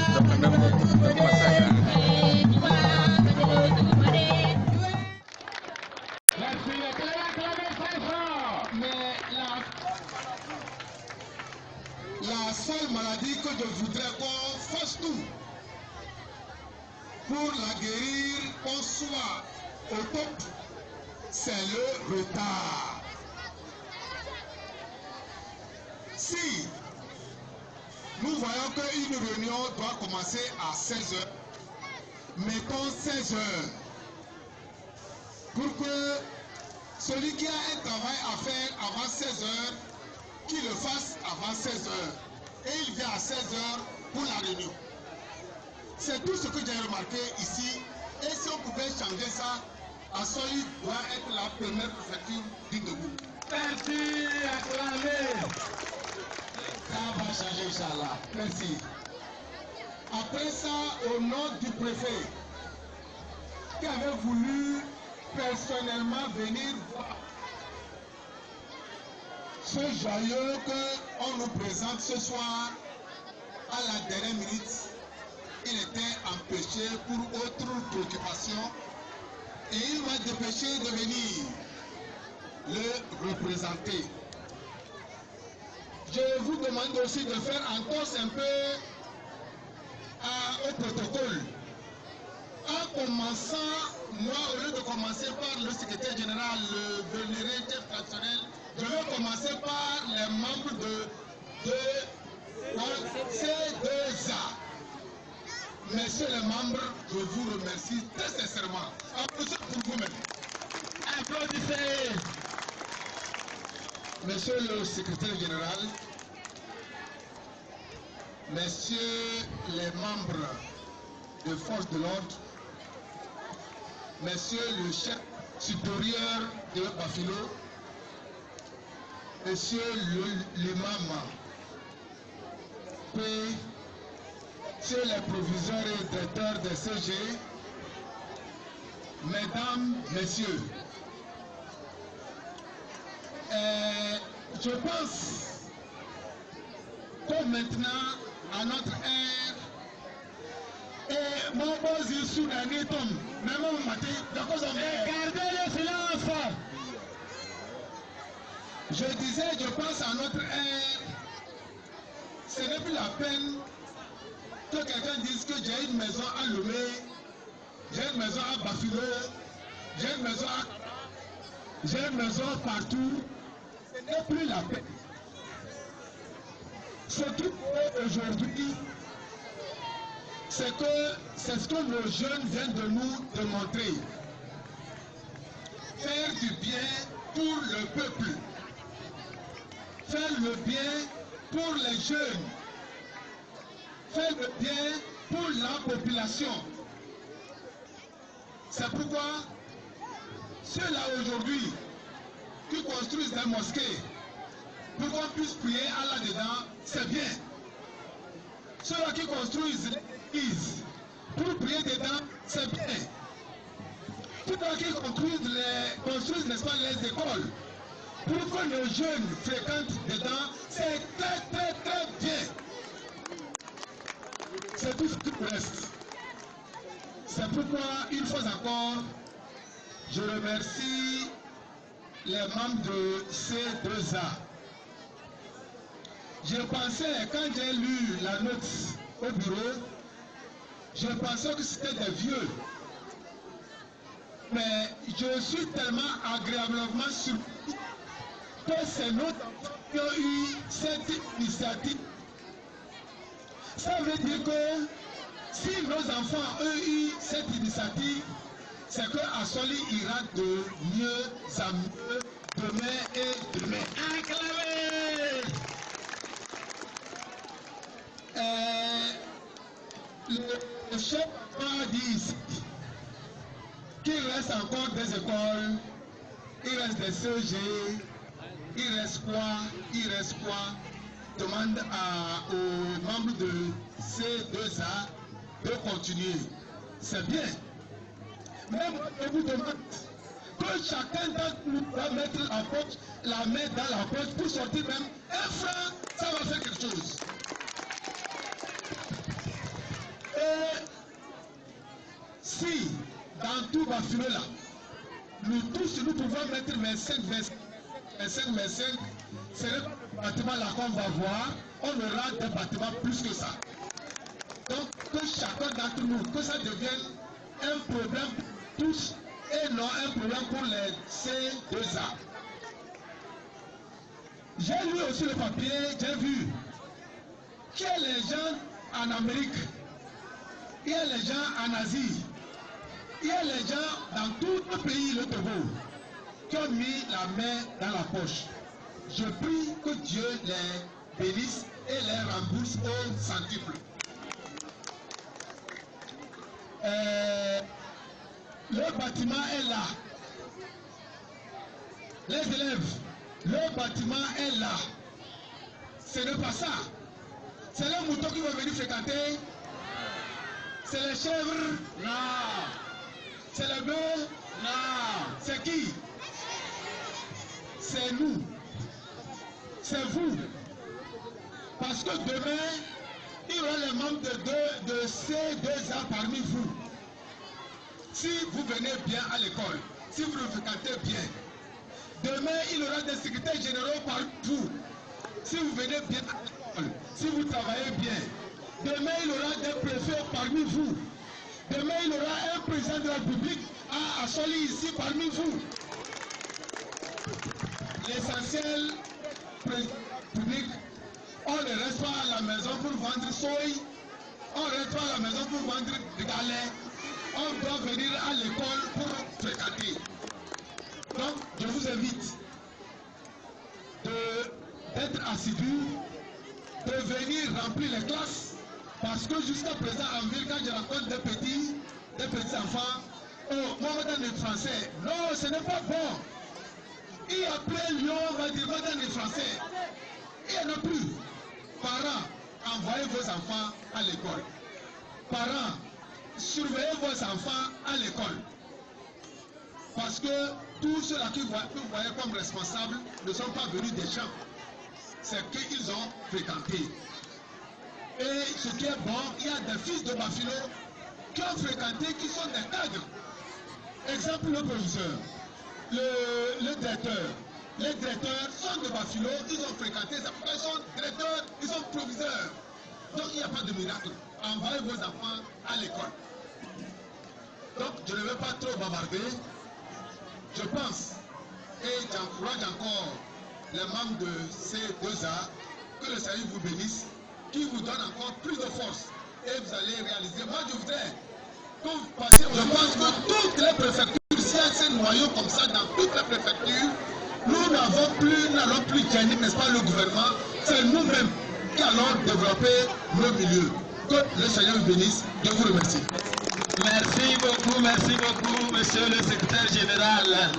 La seule maladie que je voudrais qu'on fasse tout pour la guérir, qu'on soit au top, c'est le retard. Si nous voyons qu'une réunion doit commencer à 16 h, mettons 16 h, pour que celui qui a un travail à faire avant 16 h, qu'il le fasse avant 16 h. Et il vient à 16 h pour la réunion. C'est tout ce que j'ai remarqué ici. Et si on pouvait changer ça, Assoli doit être la première préfecture du Togo. Merci, acclamez. Ça va changer, Inch'Allah. Merci. Après ça, au nom du préfet, qui avait voulu personnellement venir voir ce joyeux qu'on nous présente ce soir, à la dernière minute, il était empêché pour autre préoccupation et il m'a dépêché de venir le représenter. Je vous demande aussi de faire entorse un peu au protocole. En commençant, moi, au lieu de commencer par le secrétaire général, le vénéré chef traditionnel, je vais commencer par les membres de C2A. Messieurs les membres, je vous remercie très sincèrement. Applaudissez pour vous-même. Applaudissez. Monsieur le secrétaire général, messieurs les membres de force de l'ordre, monsieur le chef supérieur de Bafilo, monsieur l'imam, monsieur les proviseurs et directeurs des CG, mesdames, messieurs, je pense que maintenant, à notre ère, et mon boss est sous la nuit tombe, même au matin, gardez le silence. Je disais, je pense à notre ère, ce n'est plus la peine que quelqu'un dise que j'ai une maison à Lomé, j'ai une maison à Bafilo, j'ai une maison à j'ai une maison partout. Ce n'est plus la peine. Surtout aujourd'hui, c'est ce que nos jeunes viennent de nous démontrer. Faire du bien pour le peuple. Faire le bien pour les jeunes. Faire le bien pour la population. C'est pourquoi ceux-là aujourd'hui qui construisent des mosquées pour qu'on puisse prier Allah dedans, c'est bien. Ceux-là qui construisent les églises pour prier dedans, c'est bien. Ceux-là qui construisent n'est-ce pas, les écoles pour que les jeunes fréquentent dedans, c'est très très très bien. C'est tout ce qui reste. C'est pourquoi, une fois encore, je remercie les membres de C2A. Je pensais, quand j'ai lu la note au bureau, je pensais que c'était des vieux. Mais je suis tellement agréablement surpris que c'est nos enfants qui ont eu cette initiative. Ça veut dire que si nos enfants ont eu cette initiative, c'est que Assoli ira de mieux en mieux demain et demain. Acclamez! Le chef a dit ici qu'il reste encore des écoles, il reste des CG, il reste quoi? Il reste quoi? Demande aux membres de C2A de continuer. C'est bien. Mais moi, je vous demande que chacun d'entre nous doit mettre la main dans la poche pour sortir même un franc, ça va faire quelque chose. tout Bafilo là, nous tous, nous pouvons mettre 25. C'est le bâtiment là qu'on va voir. On aura des bâtiments plus que ça. Donc, que chacun d'entre nous, que ça devienne un problème pour tous et non un problème pour les C2A. J'ai lu aussi le papier, j'ai vu qu'il y a les gens en Amérique, il y a les gens en Asie, il y a les gens dans tout le pays, le Togo, qui ont mis la main dans la poche. Je prie que Dieu les bénisse et les rembourse au centuple. Le bâtiment est là. Les élèves, le bâtiment est là. Ce n'est pas ça. C'est les moutons qui vont venir fréquenter. C'est les chèvres. Non. C'est les bœufs. Non. C'est qui? C'est nous. C'est vous. Parce que demain, il y aura les membres de C2A parmi vous. Si vous venez bien à l'école, si vous le fréquentez bien, demain, il y aura des secrétaires généraux parmi vous. Si vous venez bien à l'école, si vous travaillez bien, demain, il y aura des préfets parmi vous. Demain, il y aura un président de la République à Assoli ici parmi vous. L'essentiel public, on ne reste pas à la maison pour vendre soy, on ne reste pas à la maison pour vendre des galets, on doit venir à l'école pour fréquenter. Donc, je vous invite d'être assidus, de venir remplir les classes, parce que jusqu'à présent en ville, quand je rencontre des petits enfants, oh, moi on va dans le français. Non, ce n'est pas bon. Et après Lyon, on va dire, va dans le français. Il n'y en a plus. Parents, envoyez vos enfants à l'école. Parents, surveillez vos enfants à l'école. Parce que tous ceux-là que vous voyez comme responsables ne sont pas venus des champs. C'est qu'ils ont fréquenté. Et ce qui est bon, il y a des fils de Bafilo qui ont fréquenté, qui sont des cadres. Exemple, le professeur, le directeur. Les directeurs sont de Bafilo, ils ont fréquenté, c'est pourquoi ils sont directeurs, ils sont proviseurs. Donc il n'y a pas de miracle. Envoyez vos enfants à l'école. Donc je ne vais pas trop bavarder. Je pense, et j'encourage encore les membres de C2A, que le Seigneur vous bénisse, qui vous donne encore plus de force. Et vous allez réaliser. Moi je voudrais que vous passiez. Je pense que toutes les préfectures, s'il y a ces noyaux comme ça dans toutes les préfectures, nous n'allons plus gagner, n'est-ce pas, le gouvernement. C'est nous-mêmes qui allons développer nos milieux. Que le Seigneur vous bénisse. Je vous remercie. Merci beaucoup, monsieur le secrétaire général.